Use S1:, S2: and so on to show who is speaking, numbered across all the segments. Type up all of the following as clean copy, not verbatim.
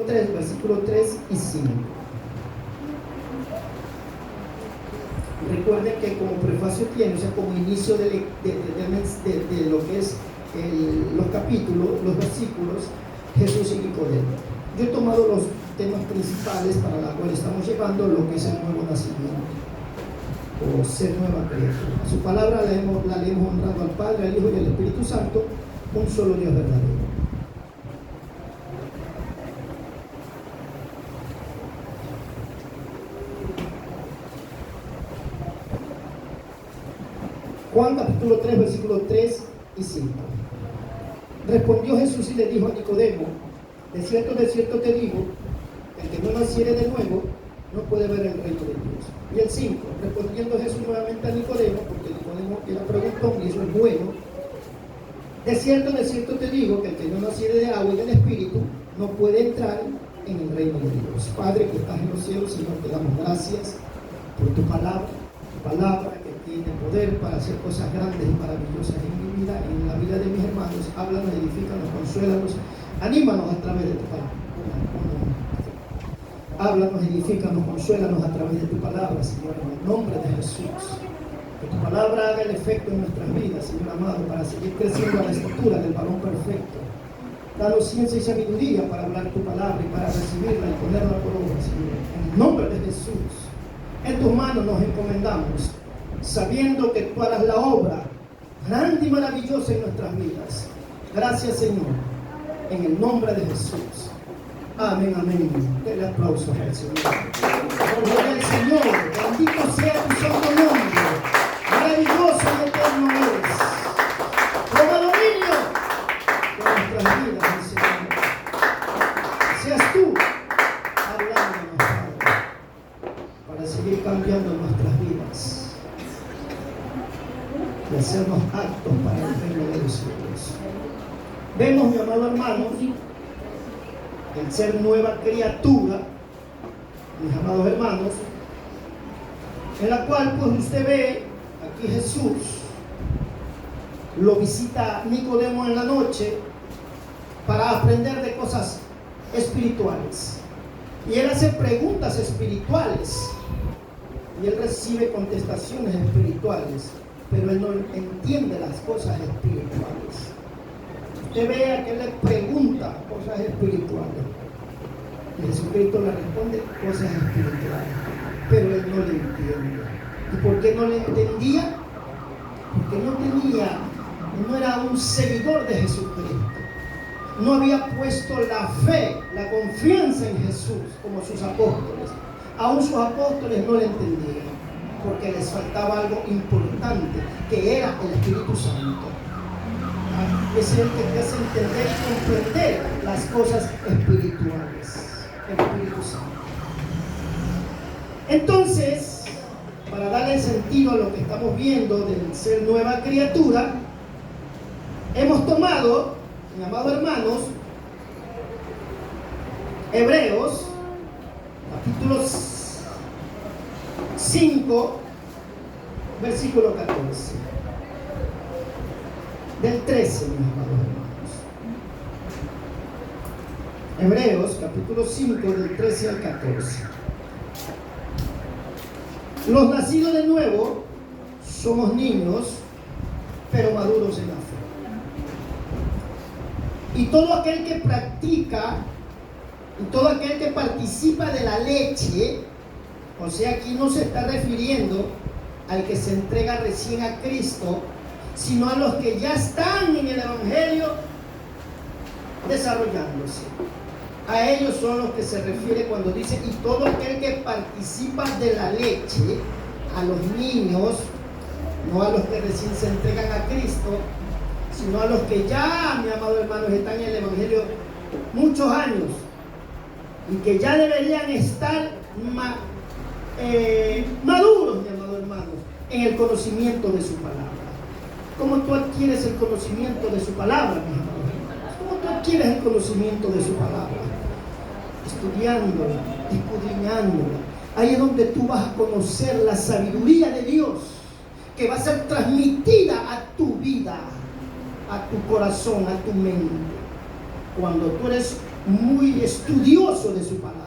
S1: 3, versículo 3 y 5. Recuerden que como prefacio tiene, o sea, como inicio de lo que es los capítulos, los versículos, Jesús y Nicodemo. Yo he tomado los temas principales para los cuales estamos llevando lo que es el nuevo nacimiento o ser nueva criatura. Su palabra la leemos honrando al Padre, al Hijo y al Espíritu Santo, un solo Dios verdadero. Juan capítulo 3, versículos 3 y 5. Respondió Jesús y le dijo a Nicodemo: de cierto te digo, el que no naciere de nuevo no puede ver el reino de Dios. Y el 5, respondiendo Jesús nuevamente a Nicodemo, porque Nicodemo era preguntón y eso es bueno: de cierto te digo que el que no naciere de agua y del Espíritu no puede entrar en el reino de Dios. Padre que estás en los cielos, Señor, te damos gracias por tu palabra que tiene poder para hacer cosas grandes y maravillosas en mi vida y en la vida de mis hermanos. Háblanos, edifícanos, consuélanos, anímanos a través de tu palabra. Háblanos, edifícanos, consuélanos a través de tu palabra, Señor, en el nombre de Jesús. Que tu palabra haga el efecto en nuestras vidas, Señor amado, para seguir creciendo a la estatura del varón perfecto. Danos ciencia y sabiduría para hablar tu palabra y para recibirla y ponerla por obra, Señor. En el nombre de Jesús. En tus manos nos encomendamos, sabiendo que tú harás la obra grande y maravillosa en nuestras vidas. Gracias, Señor, en el nombre de Jesús. Amén, amén. Denle aplausos al Señor. Gloria al Señor. Bendito sea tu santo nombre. Maravilloso y eterno eres. Toma dominio de nuestras vidas, mi Señor. Seas tú hablándonos, Padre, para seguir cambiando nuestras vidas y hacernos aptos para el reino de los cielos. Vemos, mi amado hermano, el ser nueva criatura, mis amados hermanos, en la cual pues usted ve aquí Jesús lo visita Nicodemo en la noche para aprender de cosas espirituales, y él hace preguntas espirituales y él recibe contestaciones espirituales, pero él no entiende las cosas espirituales. Usted vea que él le pregunta cosas espirituales y Jesucristo le responde cosas espirituales, pero él no le entiende. ¿Y por qué no le entendía? Porque no era un seguidor de Jesucristo. No había puesto la fe, la confianza en Jesús como sus apóstoles. Aún sus apóstoles no le entendían, porque les faltaba algo importante, que era el Espíritu Santo. Es el que te hace entender y comprender las cosas espirituales, el Espíritu Santo. Entonces, para darle sentido a lo que estamos viendo del ser nueva criatura, hemos tomado, mis amados hermanos, Hebreos, capítulo 5, versículo 14. Del 13, mis amados hermanos. Hebreos, capítulo 5, del 13 al 14. Los nacidos de nuevo somos niños, pero maduros en la fe. Y todo aquel que practica, y todo aquel que participa de la leche, o sea, aquí no se está refiriendo al que se entrega recién a Cristo, sino a los que ya están en el Evangelio desarrollándose. A ellos son los que se refiere cuando dice: y todo aquel que participa de la leche, a los niños, no a los que recién se entregan a Cristo, sino a los que ya, mi amado hermanos, están en el Evangelio muchos años y que ya deberían estar maduros, mi amado hermano, en el conocimiento de su palabra. ¿Cómo tú adquieres el conocimiento de su palabra, mis amados hermanos? ¿Cómo tú adquieres el conocimiento de su palabra? Estudiándola, escudriñándola. Ahí es donde tú vas a conocer la sabiduría de Dios, que va a ser transmitida a tu vida, a tu corazón, a tu mente. Cuando tú eres muy estudioso de su palabra.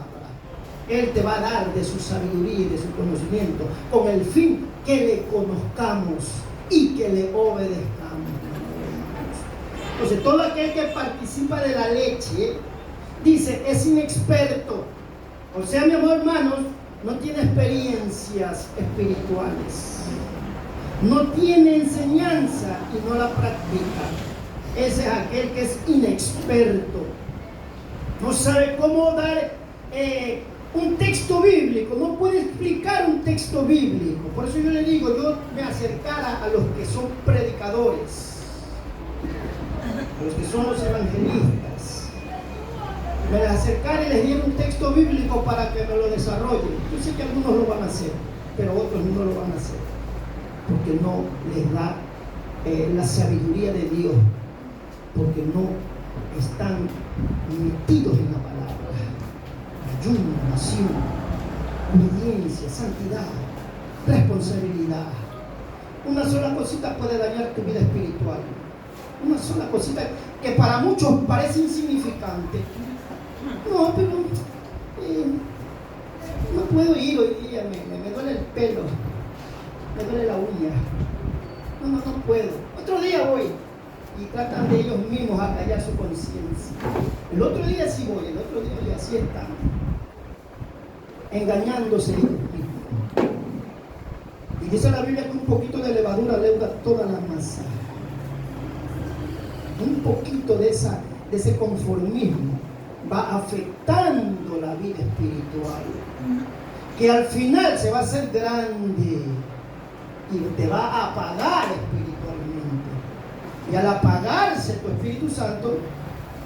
S1: Él te va a dar de su sabiduría y de su conocimiento con el fin que le conozcamos y que le obedezcamos. Entonces, todo aquel que participa de la leche, dice, es inexperto. O sea, mi amor, hermanos, no tiene experiencias espirituales. No tiene enseñanza y no la practica. Ese es aquel que es inexperto. No sabe cómo dar un texto bíblico, no puede explicar un texto bíblico. Por eso yo le digo, yo me acercara a los que son predicadores, a los que son los evangelistas. Me acercara y les diera un texto bíblico para que me lo desarrollen. Yo sé que algunos lo van a hacer, pero otros no lo van a hacer, porque no les da la sabiduría de Dios, porque no están metidos en la palabra. Ayuno, oración, obediencia, santidad, responsabilidad. Una sola cosita puede dañar tu vida espiritual. Una sola cosita que para muchos parece insignificante. No, pero no puedo ir hoy día, me duele el pelo, me duele la uña. No puedo. Otro día voy. Y tratan de ellos mismos acallar su conciencia. El otro día sí voy, el otro día sí están engañándose ellos mismos. Y dice la Biblia que un poquito de levadura leuda toda la masa. Un poquito de ese conformismo va afectando la vida espiritual, que al final se va a hacer grande y te va a apagar espiritualmente. Y al apagarse tu Espíritu Santo,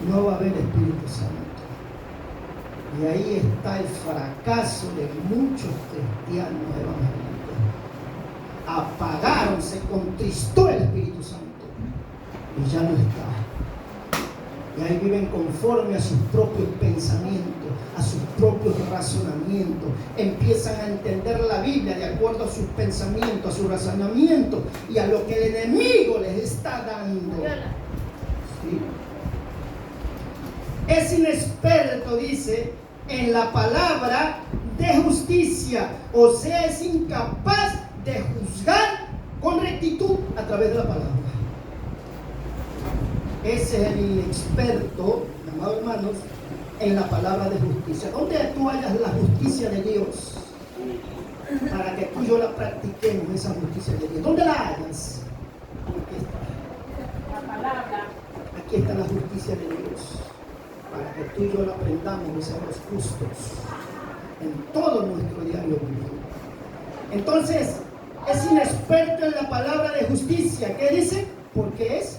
S1: no va a haber Espíritu Santo. Y ahí está el fracaso de muchos cristianos evangélicos. Apagaron, se contristó el Espíritu Santo y ya no está. Y ahí viven conforme a sus propios pensamientos, a sus propios razonamientos. Empiezan a entender la Biblia de acuerdo a sus pensamientos, a su razonamiento y a lo que el enemigo les está dando. ¿Sí? Es inexperto, dice, en la palabra de justicia. O sea, es incapaz de juzgar con rectitud a través de la palabra. Ese es el inexperto, amados hermanos, en la palabra de justicia. ¿Dónde tú hallas la justicia de Dios? Para que tú y yo la practiquemos, esa justicia de Dios. ¿Dónde la hallas? Aquí está. La palabra. Aquí está la justicia de Dios. Para que tú y yo la aprendamos y seamos justos en todo nuestro diario vivir. Entonces, es inexperto en la palabra de justicia. ¿Qué dice? Porque es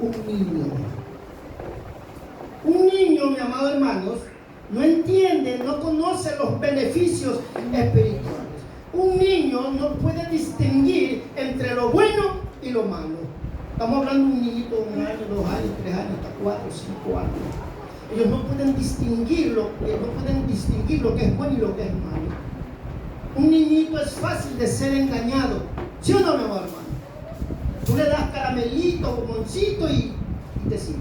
S1: un niño. Un niño, mi amado hermanos, no entiende, no conoce los beneficios espirituales. Un niño no puede distinguir entre lo bueno y lo malo. Estamos hablando de un niñito de 1 año, 2 años, 3 años, hasta 4, 5 años. Ellos no pueden distinguirlo, lo que es bueno y lo que es malo. Un niñito es fácil de ser engañado. ¿Sí o no, mi amado hermano? Tú le das caramelito, bomoncito y te sigue.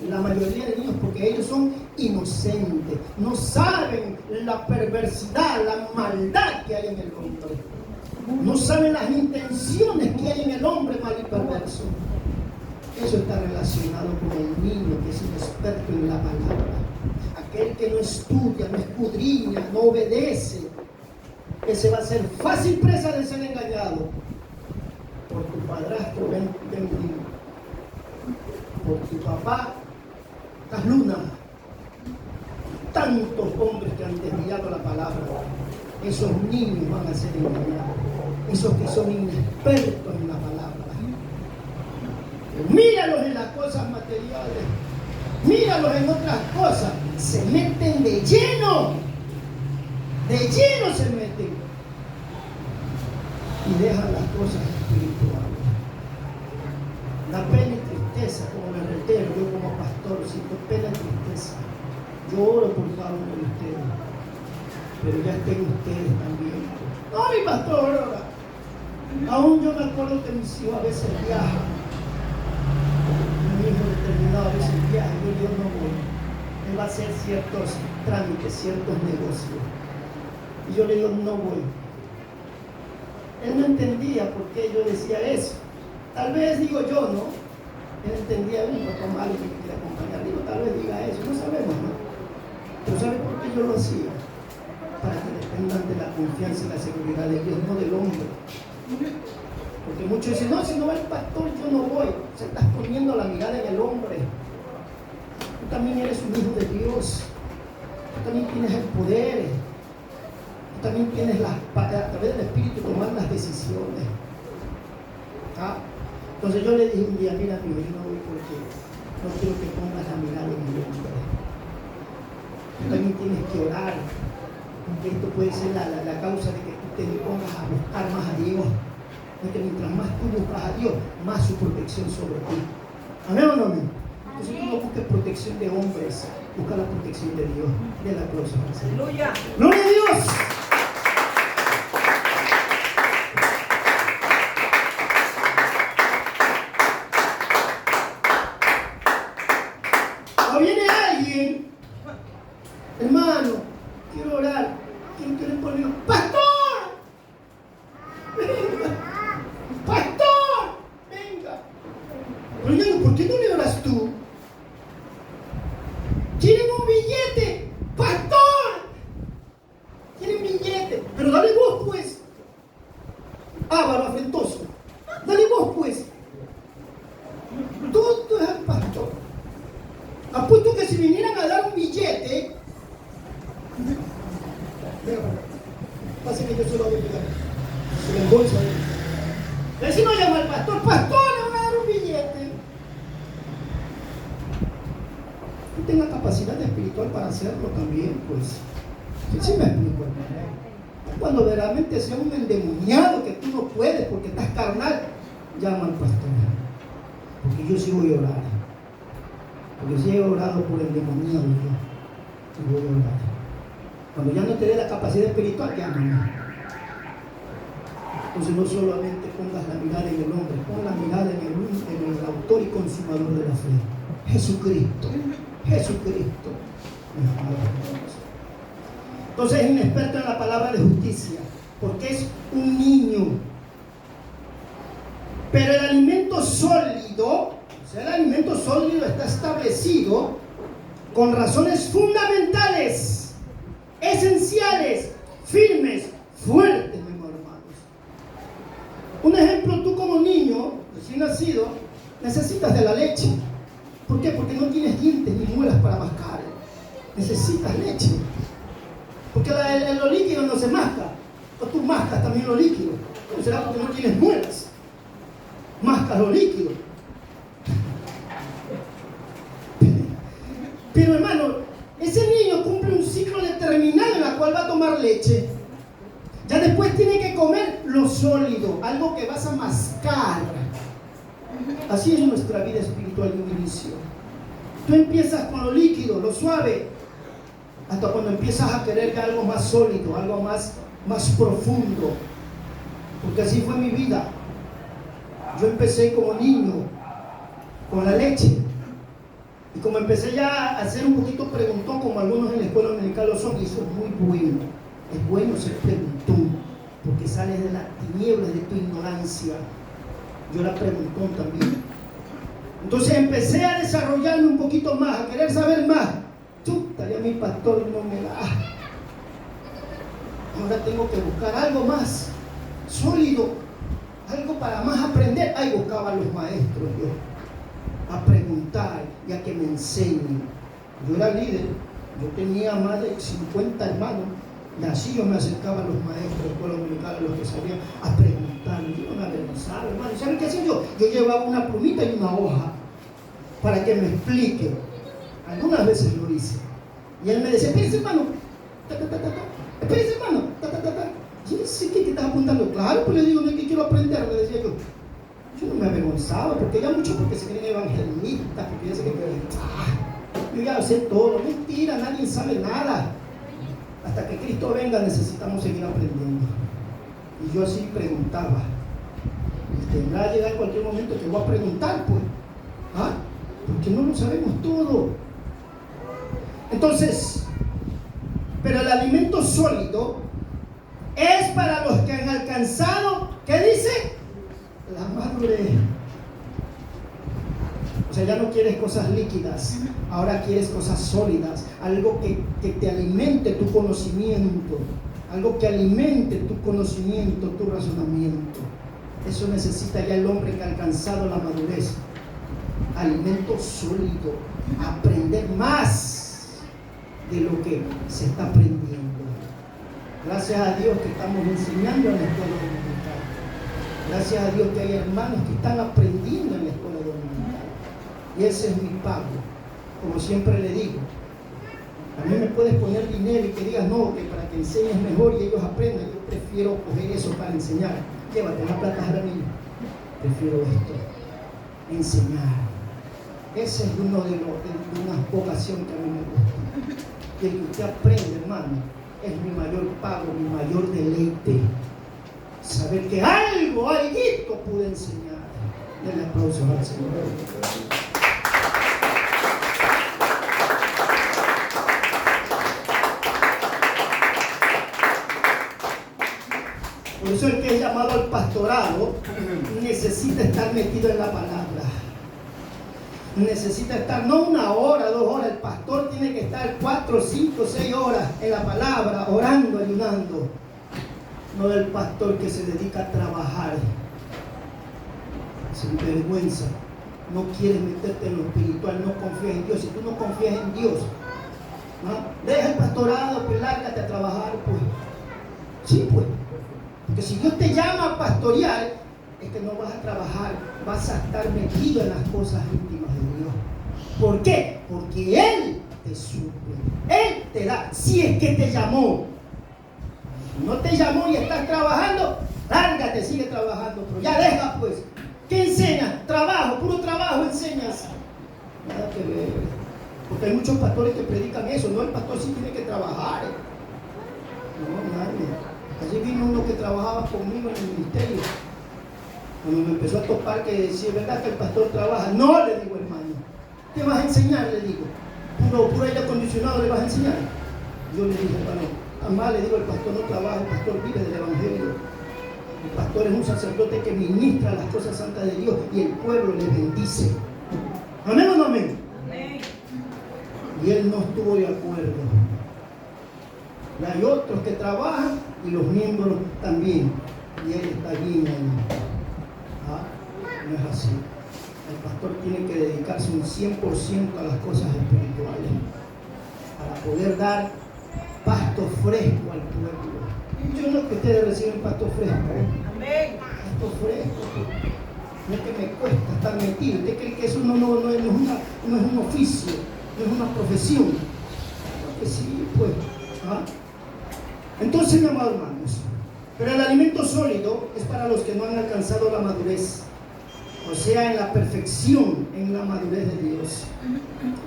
S1: Y la mayoría de niños, porque ellos son inocentes, no saben la perversidad, la maldad que hay en el hombre. No saben las intenciones que hay en el hombre mal y perverso. Eso está relacionado con el niño que es inexperto en la palabra. Aquel que no estudia, no escudriña, no obedece. Ese va a ser fácil presa de ser engañado por tu padrastro vendido, por tu papá Casluna. Tantos hombres que han desviado la palabra, esos niños van a ser engañados. Esos que son inexpertos en la palabra. Míralos en las cosas materiales, míralos en otras cosas, se meten de lleno se meten y dejan las cosas espirituales. La pena y tristeza, como le reitero, yo como pastor siento pena y tristeza. Yo oro por cada uno de ustedes, pero ya estén ustedes también. No, mi pastor, ora. Aún yo me acuerdo que mis hijos a veces viajan. Mi hijo determinado a veces viaja, yo no voy. él va a hacer ciertos trámites, ciertos negocios. Y yo le digo, no voy. Él no entendía por qué yo decía eso. Tal vez digo yo, ¿no? Él entendía, un poco malo que me quiere acompañar. Digo, tal vez diga eso, no sabemos, ¿no? Pero ¿sabe por qué yo lo hacía? Para que dependan de la confianza y la seguridad de Dios, no del hombre. Porque muchos dicen, no, si no va el pastor, yo no voy. Se estás poniendo la mirada en el hombre. Tú también eres un hijo de Dios. Tú también tienes el poder. Tú también tienes a través del Espíritu tomar las decisiones. ¿Ah? Entonces yo le dije un día, mira, mi hijo, yo no voy porque no quiero que pongas la mirada en el hombre. Tú también tienes que orar. Porque esto puede ser la causa de que tú te pongas a buscar más a Dios. Porque mientras más tú buscas a Dios, más su protección sobre ti. ¿Amén o no amén? Entonces tú no busques protección de hombres, busca la protección de Dios. De la próxima. ¡Aleluya! ¡Gloria a Dios! O viene alguien, hermano, quiero orar, ¿quién quiere poner? ¡Pastor! ¡Venga! ¡Pastor! ¡Venga! Pero yo digo, ¿por qué no le oras tú? ¿Quieren un billete? ¡Pastor! ¿Quieren billete? Pero dale vos, pues. Ávaro, afrentoso. Dale vos, pues. Todo es al pastor. Apuesto que si vinieran a dar un billete, pasa que yo se lo voy a llegar. Se lo embolsa. Si no llama al pastor, pastor, le van a dar un billete. Tú tengas capacidad espiritual para hacerlo también, pues. ¿Sí me explico, hermano? Cuando verdaderamente sea un endemoniado que tú no puedes porque estás carnal, llama al pastor. Porque yo sí voy a orar. Porque si he orado por el demonio, yo voy a orar. Cuando ya no te dé la capacidad espiritual, llámame. Entonces no solamente pongas la mirada en el hombre, pon la mirada en el autor y consumador de la fe. Jesucristo. Jesucristo. Entonces es un experto en la palabra de justicia, porque es un niño. Pero el alimento sólido, o sea, el alimento sólido está establecido con razones fundamentales, esenciales, firmes, fuertes, mis hermanos. Un ejemplo, tú como niño, recién nacido, necesitas de la leche. ¿Por qué? Porque no tienes dientes ni muelas para mascar. Necesitas leche. Porque lo líquido no se masca. O tú mascas también lo líquido. ¿O será porque no tienes muelas? Mascas lo líquido. Pero hermano, ese niño cumple un ciclo determinado en el cual va a tomar leche. Ya después tiene que comer lo sólido, algo que vas a mascar. Así es nuestra vida espiritual de un inicio. Tú empiezas con lo líquido, lo suave, hasta cuando empiezas a querer que algo más sólido, algo más profundo. Porque así fue mi vida. Yo empecé como niño con la leche. Y como empecé ya a ser un poquito preguntón, como algunos en la escuela dominical lo son, y eso es muy bueno. Es bueno ser preguntón, porque sales de las tinieblas de tu ignorancia. Yo era preguntón también. Entonces empecé a desarrollarme un poquito más, a querer saber más. Chuta, ya mi pastor no me da. Ahora tengo que buscar algo más sólido, algo para más aprender. Ahí buscaba a los maestros yo, a preguntar y a que me enseñen. Yo era líder, yo tenía más de 50 hermanos, y así yo me acercaba a los maestros de escuela dominical, a los que sabían, a preguntar. Yo no me avergonzaba, hermano. ¿Saben qué hacía yo? Yo llevaba una plumita y una hoja para que me explique. Algunas veces lo hice. Y él me decía, espérese, hermano, espérese, hermano, yo no sé qué te estás apuntando. Claro, pues le digo, no es que quiero aprender, le decía yo. Yo no me avergonzaba, porque ya muchos porque se creen evangelistas, porque ya se creen que yo ya lo sé todo. Mentira, nadie sabe nada. Hasta que Cristo venga necesitamos seguir aprendiendo. Y yo así preguntaba. Y tendrá que llegar cualquier momento que voy a preguntar, pues. ¿Ah? Porque no lo sabemos todo. Entonces, pero el alimento sólido es para los que han alcanzado, ¿qué dice? La madurez. O sea, ya no quieres cosas líquidas, ahora quieres cosas sólidas, algo que te alimente tu conocimiento, algo que alimente tu conocimiento, tu razonamiento. Eso necesita ya el hombre que ha alcanzado la madurez. Alimento sólido, aprender más de lo que se está aprendiendo. Gracias a Dios que estamos enseñando en la escuela dominical. Gracias a Dios que hay hermanos que están aprendiendo en la escuela dominical. Y ese es mi pago. Como siempre le digo, a mí me puedes poner dinero y que digas no, que para que enseñes mejor y ellos aprendan. Yo prefiero coger eso para enseñar. Llévate la plata, Jaramillo. Prefiero esto, enseñar. Ese es uno de una vocación que a mí me gusta. Y el que usted aprende, hermano, es mi mayor pago, mi mayor deleite. Saber que algo pude enseñar. Denle aplausos al Señor. Por eso el que es llamado al pastorado necesita estar metido en la palabra. Necesita estar no 1 hora, 2 horas. El pastor tiene que estar 4, 5, 6 horas en la palabra, orando, ayunando. No del pastor que se dedica a trabajar sin vergüenza. No quieres meterte en lo espiritual, no confías en Dios. Si tú no confías en Dios, ¿no? Deja el pastorado, pues lárgate a trabajar, pues. Sí, pues. Porque si Dios te llama a pastorear, es que no vas a trabajar, vas a estar metido en las cosas íntimas de Dios. ¿Por qué? Porque Él te suple, Él te da, si es que te llamó. Si no te llamó y estás trabajando, lárgate, sigue trabajando, pero ya deja pues. ¿Qué enseñas? Trabajo, puro trabajo enseñas. Nada que ver. Porque hay muchos pastores que predican eso, no, el pastor sí tiene que trabajar. No, nadie. Allí vino uno que trabajaba conmigo en el ministerio. Cuando me empezó a topar que decía, ¿verdad que el pastor trabaja? No, le digo, hermano. ¿Qué vas a enseñar? Le digo. Puro aire acondicionado le vas a enseñar. Yo le dije, hermano, jamás le digo, el pastor no trabaja, el pastor vive del evangelio. El pastor es un sacerdote que ministra las cosas santas de Dios y el pueblo le bendice. ¿Amén o no amén? Amén. Y él no estuvo de acuerdo. Y hay otros que trabajan y los miembros también. Y él está allí. No es así. El pastor tiene que dedicarse un 100% a las cosas espirituales para poder dar pasto fresco al pueblo. Yo no que ustedes reciben pasto fresco. Amén. Pasto fresco. No es que me cuesta estar metido. ¿Usted cree que eso no es un oficio, no es una profesión? Creo que sí, pues. Entonces, mi amado hermanos, pero el alimento sólido es para los que no han alcanzado la madurez, o sea, en la perfección, en la madurez de Dios.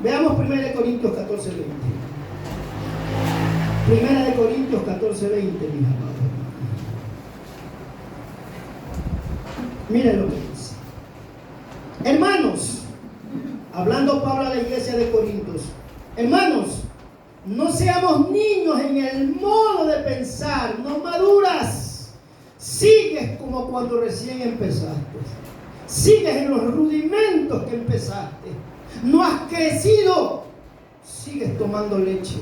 S1: Veamos 1 Corintios 14, 20. 1 Corintios 14, 20, mis amados. Miren lo que dice. Hermanos, hablando Pablo a la iglesia de Corintios, hermanos, no seamos niños en el modo de pensar, no maduras. Sigues como cuando recién empezaste. Sigues en los rudimentos que empezaste. No has crecido. Sigues tomando leche.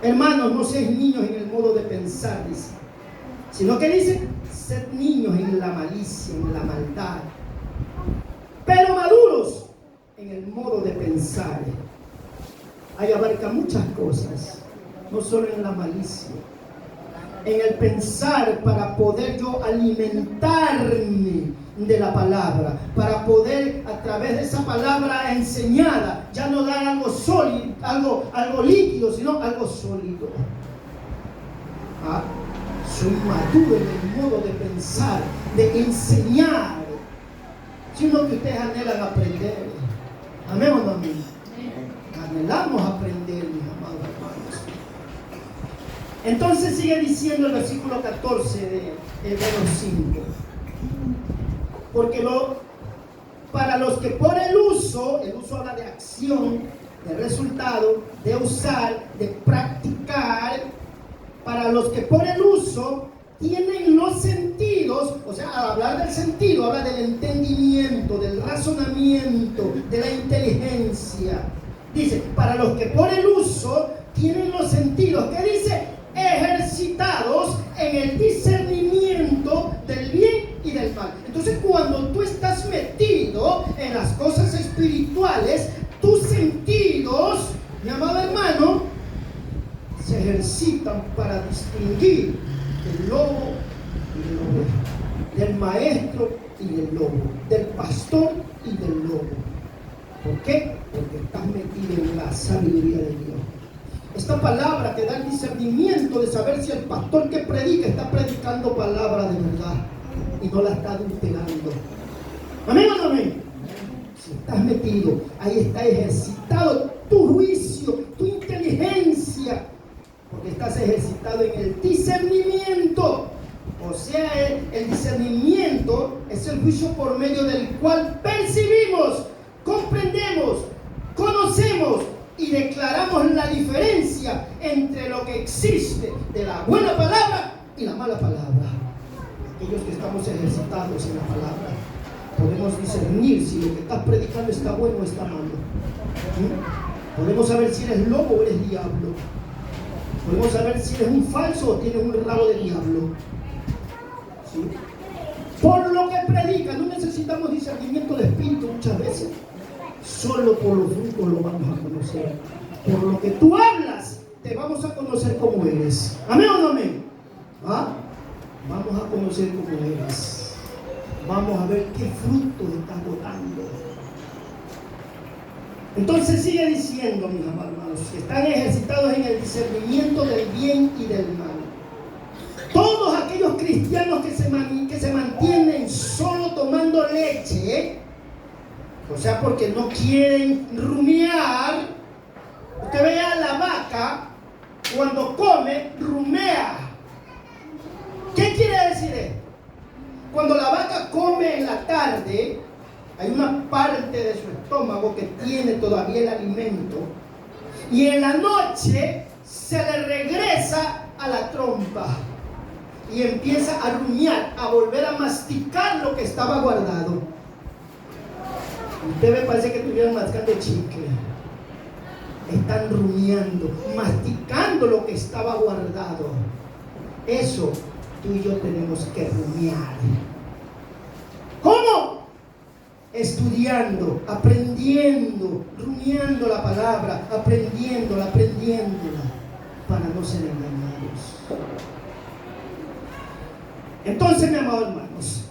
S1: Hermanos, no seáis niños en el modo de pensar, dice. Sino que dice, sed niños en la malicia, en la maldad. Pero maduros en el modo de pensar. Ahí abarca muchas cosas, no solo en la malicia, en el pensar para poder yo alimentarme de la palabra, para poder a través de esa palabra enseñada, ya no dar algo sólido, algo líquido, sino algo sólido. Soy maduro en el modo de pensar, de enseñar, sino que ustedes anhelan aprender. Amén o no amén. Anhelamos aprender, mis amados hermanos. Entonces sigue diciendo el versículo 14 de Hebreos 5. Porque para los que por el uso habla de acción, de resultado, de usar, de practicar, para los que por el uso tienen los sentidos. O sea, al hablar del sentido, habla del entendimiento, del razonamiento, de la inteligencia. Dice, para los que por el uso tienen los sentidos, ¿qué dice? Ejercitados en el discernimiento del bien y del mal. Entonces, cuando tú estás metido en las cosas espirituales, tus sentidos, mi amado hermano, se ejercitan para distinguir del lobo y del oveja, del maestro y del lobo, del pastor y del lobo. ¿Por qué? Porque estás metido en la sabiduría de Dios. Esta palabra te da el discernimiento de saber si el pastor que predica está predicando palabra de verdad y no la está adulterando. ¿Amén o no amén? Si estás metido, ahí está ejercitado tu juicio, tu inteligencia, porque estás ejercitado en el discernimiento. O sea, el discernimiento es el juicio por medio del cual percibimos, comprendemos, conocemos y declaramos la diferencia entre lo que existe de la buena palabra y la mala palabra. Aquellos que estamos ejercitados en la palabra, podemos discernir si lo que estás predicando está bueno o está malo. ¿Sí? Podemos saber si eres lobo o eres diablo. Podemos saber si eres un falso o tienes un rabo de diablo. ¿Sí? Por lo que predicas, no necesitamos discernimiento de espíritu muchas veces. Solo por los frutos lo vamos a conocer. Por lo que tú hablas, te vamos a conocer como eres. ¿Amén o no amén? ¿Ah? Vamos a conocer cómo eres. Vamos a ver qué fruto estás botando. Entonces sigue diciendo, mis amados hermanos, que están ejercitados en el discernimiento del bien y del mal. Todos aquellos cristianos que se mantienen solo tomando leche, o sea, porque no quieren rumiar. Usted ve a la vaca, cuando come, rumea. ¿Qué quiere decir esto? Cuando la vaca come en la tarde, hay una parte de su estómago que tiene todavía el alimento, y en la noche se le regresa a la trompa y empieza a rumiar, a volver a masticar lo que estaba guardado. Usted me parece que estuvieran mascando chicle. Están rumiando, masticando lo que estaba guardado. Eso tú y yo tenemos que rumiar. ¿Cómo? Estudiando, aprendiendo, rumiando la palabra, aprendiéndola, para no ser engañados. Entonces, mis amados hermanos,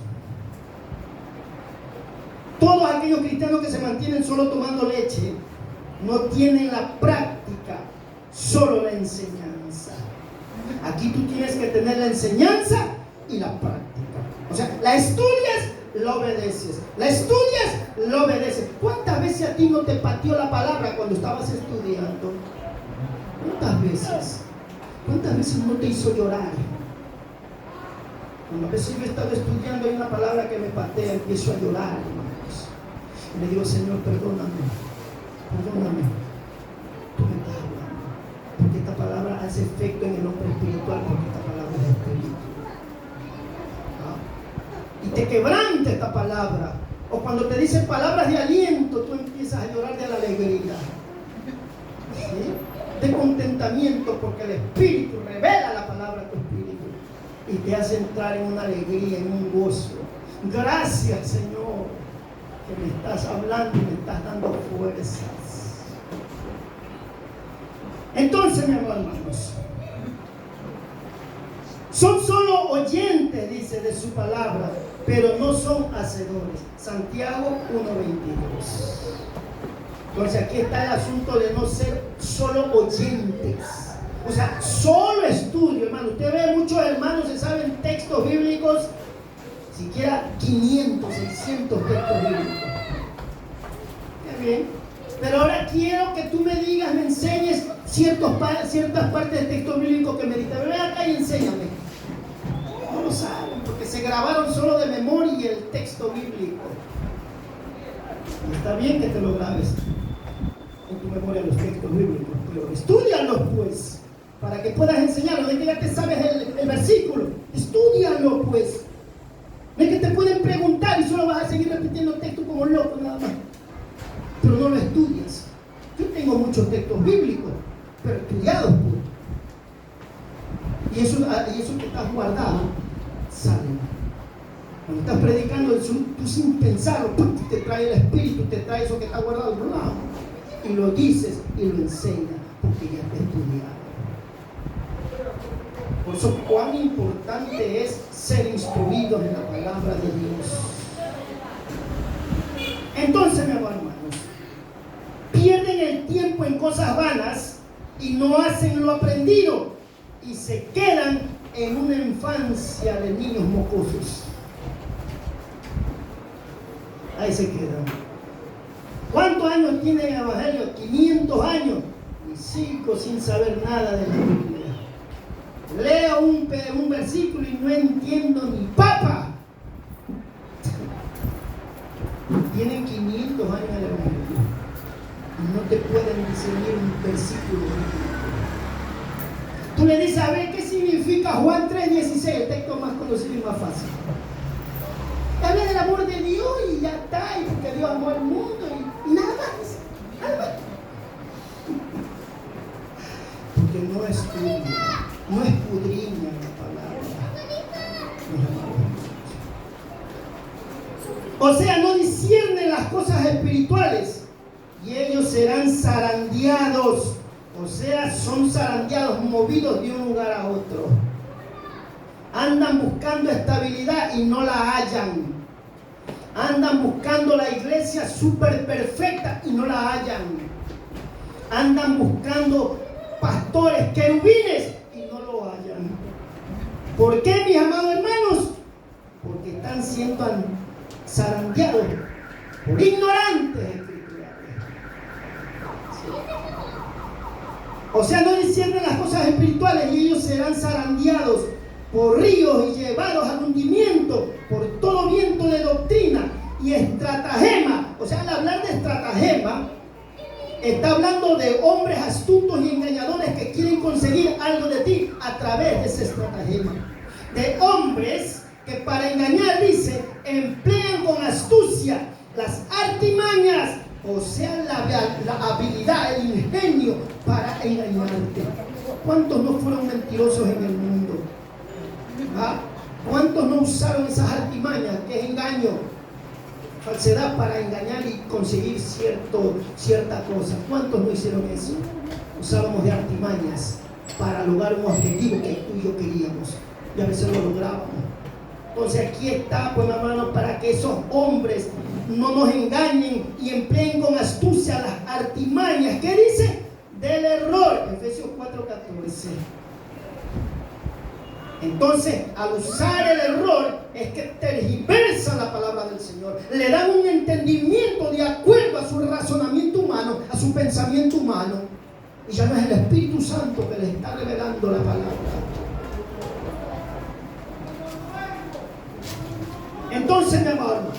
S1: todos aquellos cristianos que se mantienen solo tomando leche no tienen la práctica, solo la enseñanza. Aquí tú tienes que tener la enseñanza y la práctica. O sea, la estudias, la obedeces. La estudias, la obedeces. ¿Cuántas veces a ti no te pateó la palabra cuando estabas estudiando? ¿Cuántas veces? ¿Cuántas veces no te hizo llorar? Una vez yo he estado estudiando y una palabra que me patea, empiezo a llorar, hermanos. Y le digo, Señor, perdóname. Tú me estás hablando. Porque esta palabra hace efecto en el hombre espiritual, porque esta palabra es espíritu. Y te quebranta esta palabra. O cuando te dicen palabras de aliento, tú empiezas a llorar de la alegría. ¿Sí? De contentamiento, porque el Espíritu revela la palabra a tu espíritu y te hace entrar en una alegría, en un gozo. Gracias, Señor, que me estás hablando y me estás dando fuerzas. Entonces, mis hermanos, son solo oyentes, dice, de su palabra, pero no son hacedores. Santiago 1:22. Entonces aquí está el asunto de no ser solo oyentes. O sea, solo estudio, hermano. Usted ve muchos hermanos que saben textos bíblicos, siquiera 500, 600 textos bíblicos. Qué bien. Pero ahora quiero que tú me digas, me enseñes ciertas partes del texto bíblico que medita. Ven acá y enséñame. No lo saben, porque se grabaron solo de memoria el texto bíblico. Y está bien que te lo grabes en tu memoria los textos bíblicos, pero estúdialos pues, para que puedas enseñarlo. No es que ya te sabes el versículo, estúdialo pues. No es que te pueden preguntar y solo vas a seguir repitiendo el texto como loco nada más, pero no lo estudias. Yo tengo muchos textos bíblicos, pero estudiados pues. Y eso que estás guardado sale. Cuando estás predicando, tú sin pensarlo, te trae el Espíritu, te trae eso que está guardado en un lado. Y lo dices y lo enseñas, porque ya te estudiado. Por eso, cuán importante es ser instruidos en la palabra de Dios. Entonces, mis hermanos, pierden el tiempo en cosas vanas y no hacen lo aprendido y se quedan en una infancia de niños mocosos. Ahí se quedan. ¿Cuántos años tiene el Evangelio? 500 años. Y sigo sin saber nada de la Biblia. Leo un versículo y no entiendo ni papa. Tienen 500 años de Evangelio y no te pueden discernir un versículo. Tú le dices, a ver, ¿qué significa Juan 3:16? El texto más conocido y más fácil. Habla del amor de Dios y ya está, y porque Dios amó al mundo y nada más, nada más. Porque no estudia, no escudriña la palabra. O sea, no disciernen las cosas espirituales y ellos serán zarandeados. O sea, son zarandeados, movidos de un lugar a otro. Andan buscando estabilidad y no la hallan. Andan buscando la iglesia súper perfecta y no la hallan. Andan buscando pastores querubines y no lo hallan. ¿Por qué, mis amados hermanos? Porque están siendo zarandeados por ignorantes espirituales. Sí. O sea, no disciernen las cosas espirituales y ellos serán zarandeados por ríos y llevados al hundimiento por todo viento de doctrina y estratagema. O sea, al hablar de estratagema, está hablando de hombres astutos y engañadores que quieren conseguir algo de ti a través de ese estratagema. De hombres que para engañar, dice, emplean con astucia las artimañas, o sea, la habilidad, el ingenio para engañarte. ¿Cuántos no fueron mentirosos en el mundo? ¿Ah? ¿Cuántos no usaron esas artimañas, que es engaño, falsedad, para engañar y conseguir cierta cosa? ¿Cuántos no hicieron eso? Usábamos de artimañas para lograr un objetivo que tú y yo queríamos y a veces lo lográbamos. Entonces aquí está, pues hermano, para que esos hombres no nos engañen y empleen con astucia las artimañas. ¿Qué dice? Del error. Efesios 4:14. Entonces, al usar el error, es que tergiversan la palabra del Señor. Le dan un entendimiento de acuerdo a su razonamiento humano, a su pensamiento humano. Y ya no es el Espíritu Santo que les está revelando la palabra. Entonces, mi amado hermano,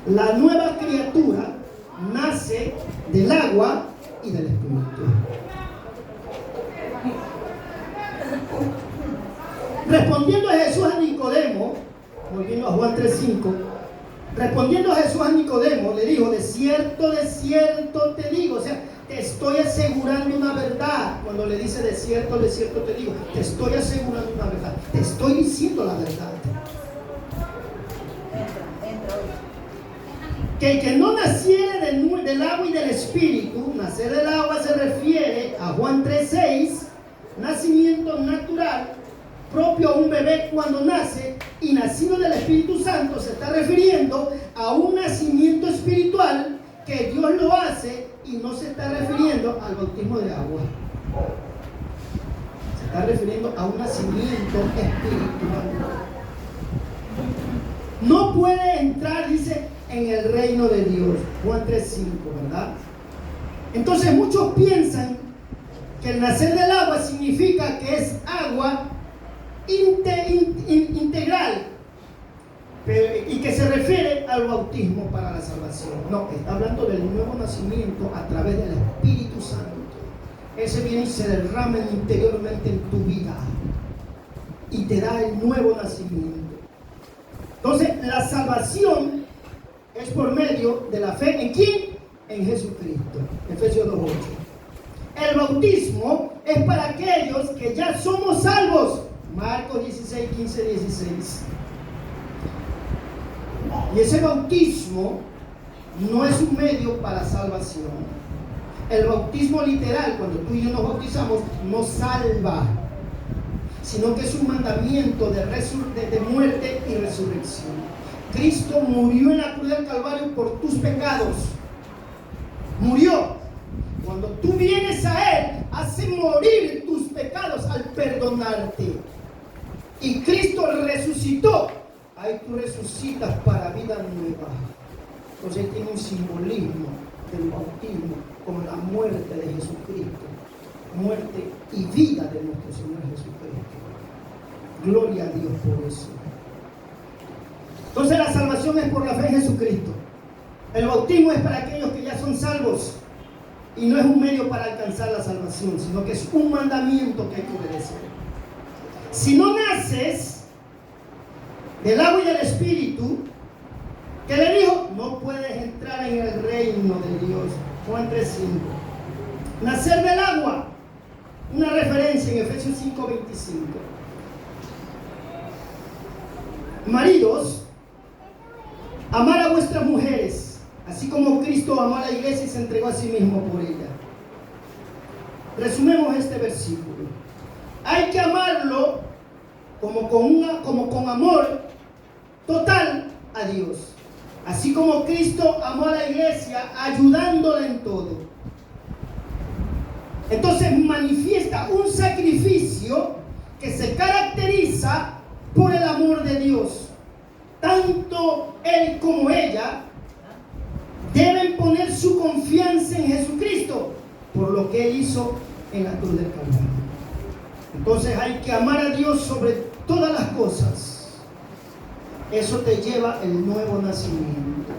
S1: la nueva criatura nace del agua y del Espíritu. Respondiendo a Jesús a Nicodemo, volviendo a Juan 3:5, respondiendo a Jesús a Nicodemo, le dijo, de cierto te digo, o sea, te estoy asegurando una verdad. Cuando le dice de cierto te digo, te estoy asegurando una verdad, te estoy diciendo la verdad. Que el que no naciere del agua y del Espíritu, nacer del agua se refiere a Juan 3:6, nacimiento natural, propio a un bebé cuando nace, y nacido del Espíritu Santo se está refiriendo a un nacimiento espiritual que Dios lo hace y no se está refiriendo al bautismo de agua. Se está refiriendo a un nacimiento espiritual. No puede entrar, dice, en el reino de Dios. Juan 3:5, ¿verdad? Entonces muchos piensan que el nacer del agua significa que es agua integral, y que se refiere al bautismo para la salvación. No, está hablando del nuevo nacimiento a través del Espíritu Santo. Ese viene y se derrama interiormente en tu vida y te da el nuevo nacimiento. Entonces, la salvación es por medio de la fe. ¿En quién? En Jesucristo. Efesios 2:8. El bautismo es para aquellos que ya somos salvos. Marcos 16, 15, 16. Y ese bautismo no es un medio para salvación. El bautismo literal, cuando tú y yo nos bautizamos, no salva, sino que es un mandamiento de muerte y resurrección. Cristo murió en la cruz del Calvario por tus pecados. Murió. Cuando tú vienes a Él, hace morir tus pecados al perdonarte. Y Cristo resucitó. Ahí tú resucitas para vida nueva. Entonces tiene un simbolismo del bautismo como la muerte de Jesucristo. Muerte y vida de nuestro Señor Jesucristo. Gloria a Dios por eso. Entonces la salvación es por la fe en Jesucristo. El bautismo es para aquellos que ya son salvos. Y no es un medio para alcanzar la salvación, sino que es un mandamiento que hay que obedecer. Si no naces del agua y del Espíritu, que le dijo, no puedes entrar en el reino de Dios. Juan 3:5. Nacer del agua, una referencia en Efesios 5:25. Maridos, amar a vuestras mujeres, así como Cristo amó a la iglesia y se entregó a sí mismo por ella. Resumemos este versículo. Hay que amarlo como con amor total a Dios. Así como Cristo amó a la iglesia ayudándola en todo. Entonces manifiesta un sacrificio que se caracteriza por el amor de Dios. Tanto él como ella deben poner su confianza en Jesucristo por lo que él hizo en la cruz del Calvario. Entonces hay que amar a Dios sobre todas las cosas. Eso te lleva el nuevo nacimiento.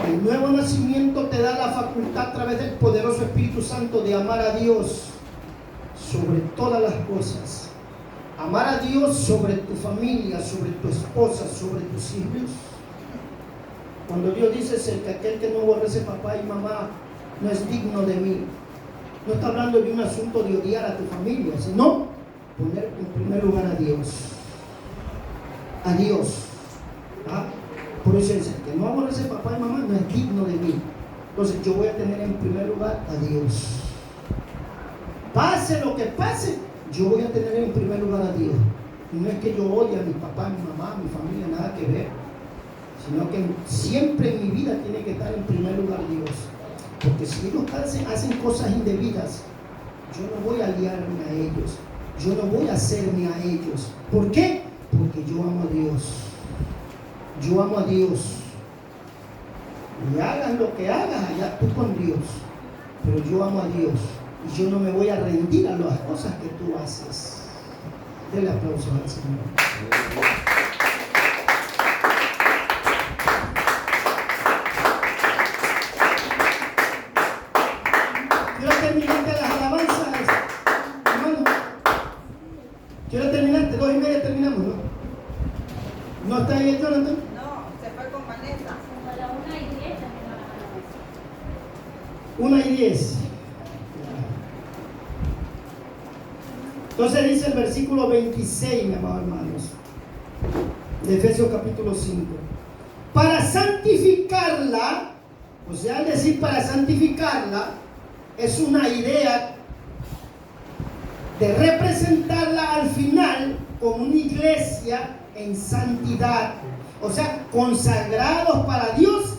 S1: El nuevo nacimiento te da la facultad a través del poderoso Espíritu Santo de amar a Dios sobre todas las cosas. Amar a Dios sobre tu familia, sobre tu esposa, sobre tus hijos. Cuando Dios dice que aquel que no aborrece papá y mamá no es digno de mí, no está hablando de un asunto de odiar a tu familia, sino poner en primer lugar a Dios. A Dios. ¿Ah? Por eso dice que no aborrece papá y mamá no es digno de mí. Entonces yo voy a tener en primer lugar a Dios. Pase lo que pase, yo voy a tener en primer lugar a Dios. Y no es que yo odie a mi papá, a mi mamá, a mi familia, nada que ver, sino que siempre en mi vida tiene que estar en primer lugar Dios. Porque si ellos hacen cosas indebidas, yo no voy a aliarme a ellos, yo no voy a hacerme a ellos. ¿Por qué? Porque yo amo a Dios. Yo amo a Dios. Y hagas lo que hagas allá tú con Dios, pero yo amo a Dios y yo no me voy a rendir a las cosas que tú haces. Denle aplauso al Señor. Quiero terminar de las alabanzas, hermano. Quiero terminar, de 2:30 terminamos, ¿no? ¿No está ahí el Jonathan?
S2: No, se fue con Vanessa.
S3: A la 1:10
S1: 1:10. Entonces dice el versículo 26, mi amados hermanos, de Efesios capítulo 5. Para santificarla, o sea, al decir para santificarla, es una idea de representarla al final como una iglesia en santidad, o sea, consagrados para Dios,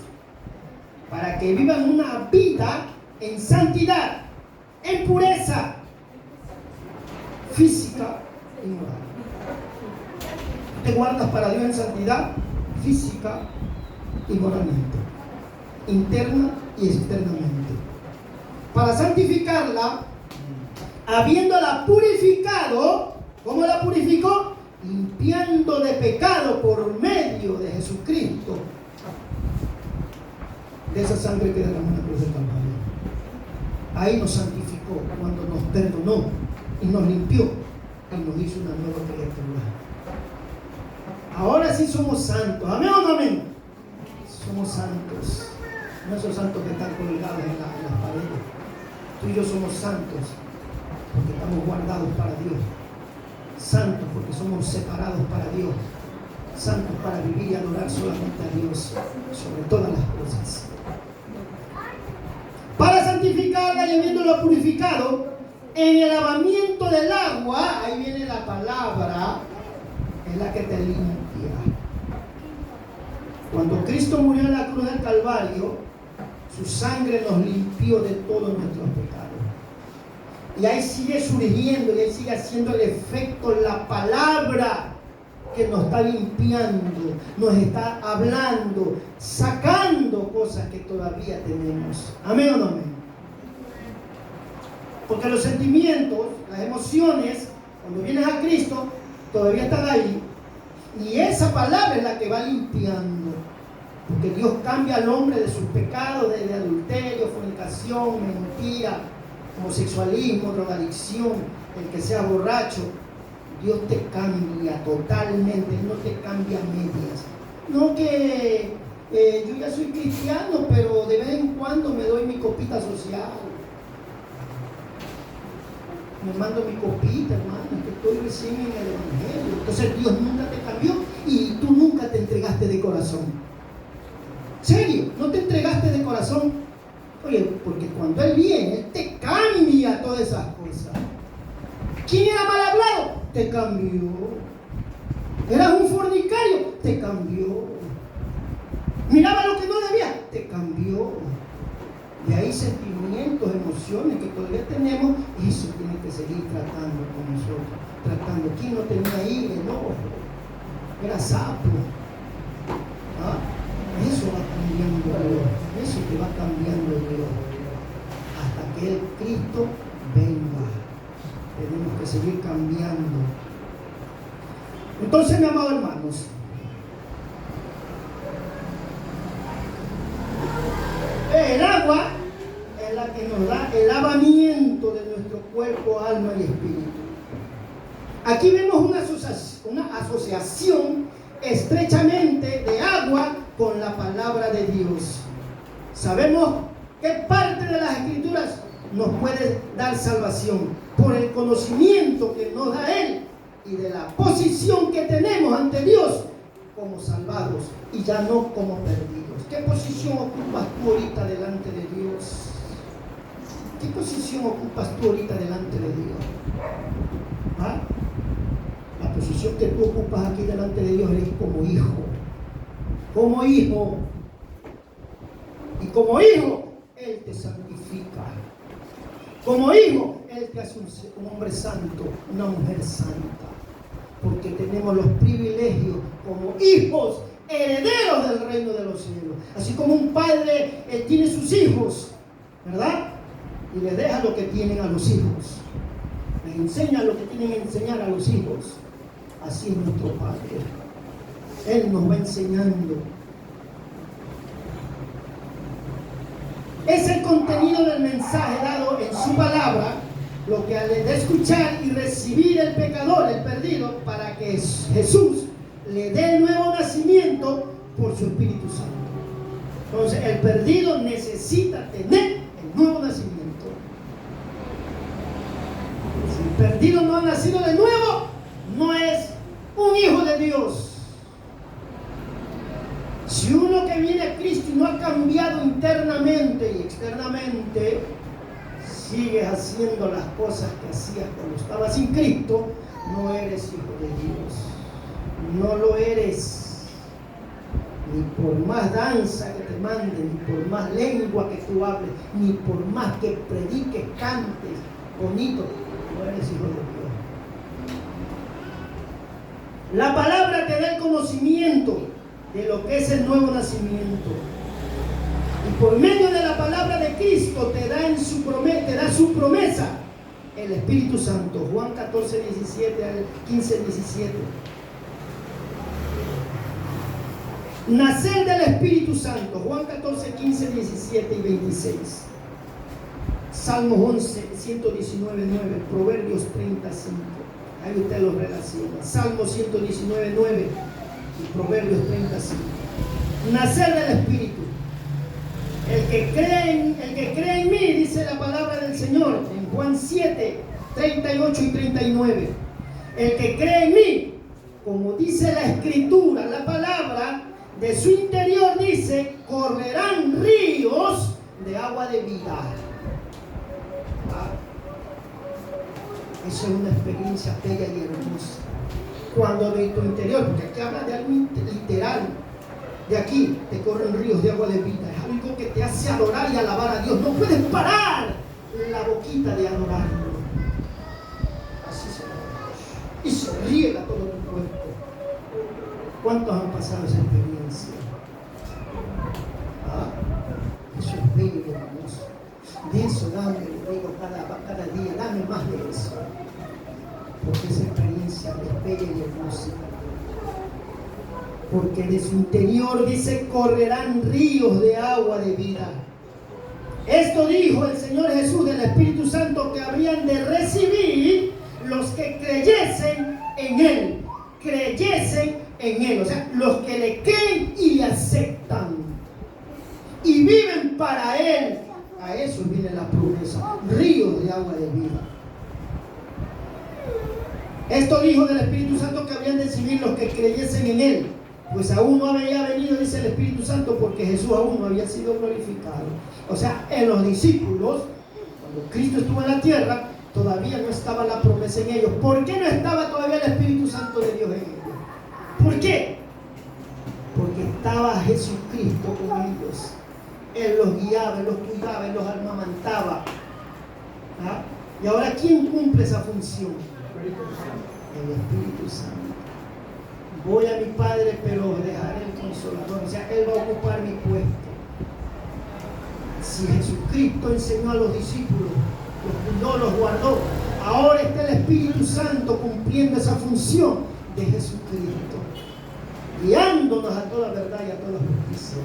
S1: para que vivan una vida en santidad, en pureza física y moral. Te guardas para Dios en santidad física y moralmente, interna y externamente. Para santificarla, habiéndola purificado. ¿Cómo la purificó? limpiando de pecado por medio de Jesucristo, de esa sangre que derramó en la cruz del Calvario. Ahí nos santificó cuando nos perdonó y nos limpió y nos hizo una nueva criatura. Ahora sí somos santos. ¿Amén o no amén? Somos santos. No esos santos que están colgados en las paredes. Tú y yo somos santos porque estamos guardados para Dios. Santos porque somos separados para Dios. Santos para vivir y adorar solamente a Dios sobre todas las cosas. Para santificarla y habiéndolo purificado en el lavamiento del agua, ahí viene la palabra, es la que te limpia. Cuando Cristo murió en la cruz del Calvario, su sangre nos limpió de todos nuestros pecados. Y ahí sigue surgiendo y ahí sigue haciendo el efecto la palabra que nos está limpiando, nos está hablando, sacando cosas que todavía tenemos. ¿Amén o no amén? Porque los sentimientos, las emociones, cuando vienes a Cristo, todavía están ahí. Y esa palabra es la que va limpiando. Porque Dios cambia al hombre de sus pecados, de adulterio, fornicación, mentira, homosexualismo, drogadicción, el que sea borracho. Dios te cambia totalmente, no te cambia a medias. No que yo ya soy cristiano, pero de vez en cuando me doy mi copita social. Me mando mi copita, hermano, que estoy recién en el Evangelio. Entonces Dios nunca te cambió y tú nunca te entregaste de corazón. ¿Serio? ¿No te entregaste de corazón? Oye, porque cuando Él viene, Él te cambia todas esas cosas. ¿Quién era mal hablado? Te cambió. ¿Eras un fornicario? Te cambió. ¿Miraba lo que no debía? Te cambió. De ahí sentimientos, emociones que todavía tenemos, eso tiene que seguir tratando con nosotros. Tratando. ¿Quién no tenía ahí el ojo? Era sapo. ¿Ah? Eso va cambiando Dios. Eso te va cambiando Dios. Hasta que el Cristo venga. Tenemos que seguir cambiando. Entonces, mi amado hermanos, el agua es la que nos da el lavamiento de nuestro cuerpo, alma y espíritu. Aquí vemos una asociación estrechamente de agua con la palabra de Dios. Sabemos que parte de las Escrituras nos puede dar salvación por el conocimiento que nos da Él y de la posición que tenemos ante Dios como salvados y ya no como perdidos. ¿Qué posición ocupas tú ahorita delante de Dios? ¿Qué posición ocupas tú ahorita delante de Dios? ¿Ah? La posición que tú ocupas aquí delante de Dios es como hijo. Como hijo. Y como hijo, Él te santifica. Como hijo, Él te hace un hombre santo, una mujer santa. Porque tenemos los privilegios como hijos, herederos del reino de los cielos. Así como un padre tiene sus hijos, ¿verdad? Y les deja lo que tienen a los hijos. Les enseña lo que tienen que enseñar a los hijos. Así es nuestro Padre. Él nos va enseñando. Es el contenido del mensaje dado en su palabra, lo que al de escuchar y recibir el pecador, el perdido, para que Jesús le dé el nuevo nacimiento por su Espíritu Santo. Entonces el perdido necesita tener el nuevo nacimiento. Si el perdido no ha nacido de nuevo, no es un hijo de Dios. Si uno que viene a Cristo y no ha cambiado internamente y externamente, sigues haciendo las cosas que hacías cuando estabas sin Cristo, no eres hijo de Dios. No lo eres. Ni por más danza que te manden, ni por más lengua que tú hables, ni por más que prediques, cantes bonito, no eres hijo de Dios. La palabra te da el conocimiento de lo que es el nuevo nacimiento. Y por medio de la palabra de Cristo te da su promesa el Espíritu Santo. Juan 14, 17 al 15, 17. Nacer del Espíritu Santo. Juan 14, 15, 17 y 26. Salmo 11, 119, 9. Proverbios 35. Ahí usted los relaciona. Salmo 119, 9 y Proverbios 35. Nacer del Espíritu. El que cree en mí, dice la palabra del Señor en Juan 7, 38 y 39. El que cree en mí, como dice la Escritura, la palabra, de su interior dice, correrán ríos de agua de vida. Eso es una experiencia bella y hermosa. Cuando de tu interior, porque aquí habla de algo literal, de aquí te corren ríos de agua de vida. Es algo que te hace adorar y alabar a Dios. No puedes parar la boquita de adorarlo. Así se va. Y se riega todo tu cuerpo. ¿Cuántos han pasado esa experiencia? Eso es bello y hermoso. De eso dame, le digo cada día, dame más de eso. Porque esa experiencia es bella y hermosa. Porque de su interior, dice, correrán ríos de agua de vida. Esto dijo el Señor Jesús del Espíritu Santo que habrían de recibir los que creyesen en Él. Creyesen en Él. O sea, los que le creen y le aceptan. Y viven para Él. A eso viene la promesa. Ríos de agua de vida. Esto dijo del Espíritu Santo que habrían de recibir los que creyesen en Él. Pues aún no había venido, dice el Espíritu Santo, porque Jesús aún no había sido glorificado. O sea, en los discípulos, cuando Cristo estuvo en la tierra, todavía no estaba la promesa en ellos. ¿Por qué no estaba todavía el Espíritu Santo de Dios en ellos? ¿Por qué? Porque estaba Jesucristo con ellos. Él los guiaba, Él los cuidaba, Él los armamentaba. ¿Ah? Y ahora, ¿quién cumple esa función? El Espíritu Santo. Voy a mi Padre, pero dejaré el Consolador. O sea, Él va a ocupar mi puesto. Si Jesucristo enseñó a los discípulos, los cuidó, los guardó, ahora está el Espíritu Santo cumpliendo esa función de Jesucristo, guiándonos a toda verdad y a toda justicia,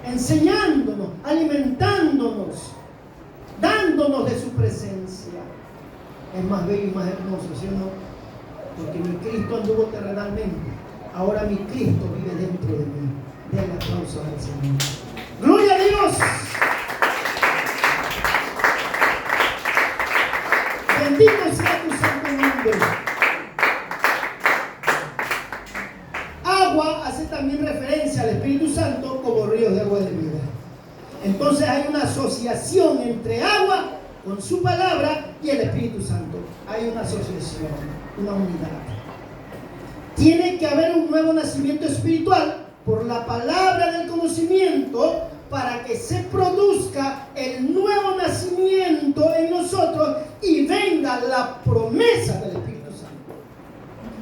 S1: enseñándonos, alimentándonos, dándonos de su presencia. Es más bello y más hermoso, ¿sí o no? Porque mi Cristo anduvo terrenalmente. Ahora mi Cristo vive dentro de mí. Denle aplausos al Señor. ¡Gloria a Dios! Bendito sea tu santo nombre. Agua hace también referencia al Espíritu Santo como ríos de agua de vida. Entonces hay una asociación entre agua con su palabra y el Espíritu Santo. Hay una asociación, una unidad. Tiene que haber un nuevo nacimiento espiritual por la palabra del conocimiento para que se produzca el nuevo nacimiento en nosotros y venga la promesa del Espíritu Santo.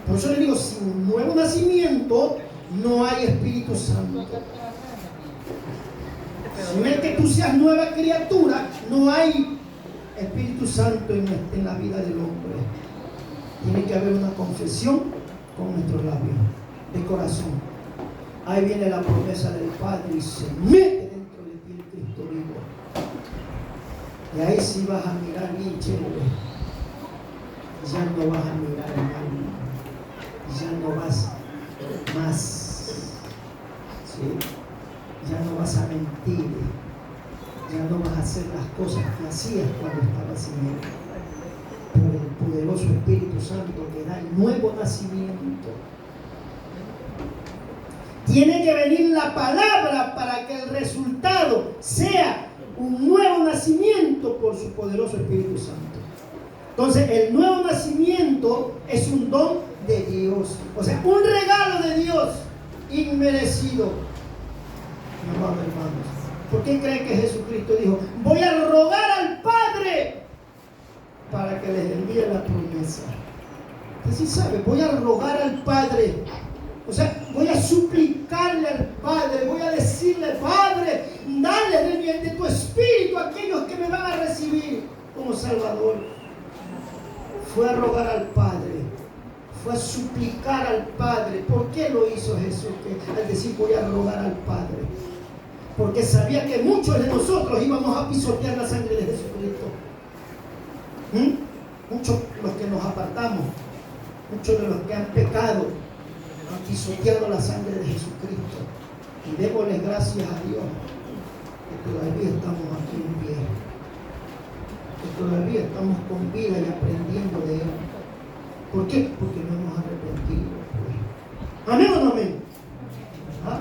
S1: Por eso le digo, sin nuevo nacimiento no hay Espíritu Santo. Sin el que tú seas nueva criatura, no hay Espíritu Santo en la vida del hombre. Tiene que haber una confesión con nuestros labios, de corazón. Ahí viene la promesa del Padre y se mete dentro de ti el Cristo vivo. Y ahí sí vas a mirar bien chévere. Ya no vas a mirar mal. Ya no vas más. ¿Sí? Ya no vas a mentir. Ya no vas a hacer las cosas que hacías cuando estabas en Él. Por el poderoso Espíritu Santo que da el nuevo nacimiento. Tiene que venir la palabra para que el resultado sea un nuevo nacimiento por su poderoso Espíritu Santo. Entonces, el nuevo nacimiento es un don de Dios. O sea, un regalo de Dios inmerecido. Mi amado hermanos, ¿por qué creen que Jesucristo dijo: voy a rogar al Padre para que les envíe la promesa? Usted sí sabe, voy a rogar al Padre. O sea, voy a suplicarle al Padre, voy a decirle: Padre, dale del bien de tu Espíritu a aquellos que me van a recibir como Salvador. Fue a rogar al Padre, fue a suplicar al Padre. ¿Por qué lo hizo Jesús? Que al decir voy a rogar al Padre, porque sabía que muchos de nosotros íbamos a pisotear la sangre de Jesucristo. Muchos de los que nos apartamos, muchos de los que han pecado, han pisoteado la sangre de Jesucristo. Y démosle gracias a Dios que todavía estamos aquí en pie, que todavía estamos con vida y aprendiendo de Él. ¿Por qué? Porque no hemos arrepentido. ¿Amén o no amén? ¿Ah?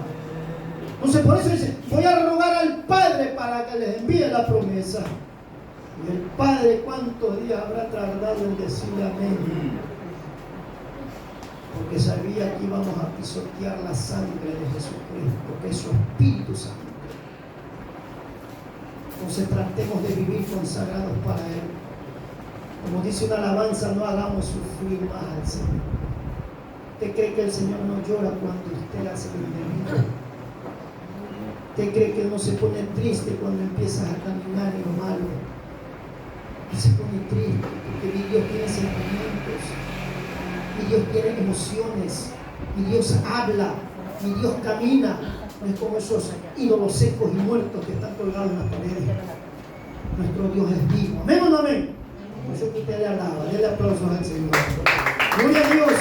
S1: Entonces por eso dice, voy a rogar al Padre para que les envíe la promesa. Y el Padre, ¿cuántos días habrá tardado en decirle amén? Porque sabía que íbamos a pisotear la sangre de Jesucristo, que es su Espíritu Santo. Entonces tratemos de vivir consagrados para Él. Como dice una alabanza, no hagamos sufrir más al Señor. ¿Usted cree que el Señor no llora cuando usted hace lo indebido? ¿Usted cree que no se pone triste cuando empiezas a caminar en lo malo? No se pone triste porque mi Dios tiene sentimientos, mi Dios tiene emociones, mi Dios habla, mi Dios camina. No es como esos ídolos secos y muertos que están colgados en las paredes. Nuestro Dios es vivo. ¿Amén o no amén? Por eso que usted le alaba, déle aplausos al Señor. Gloria a Dios.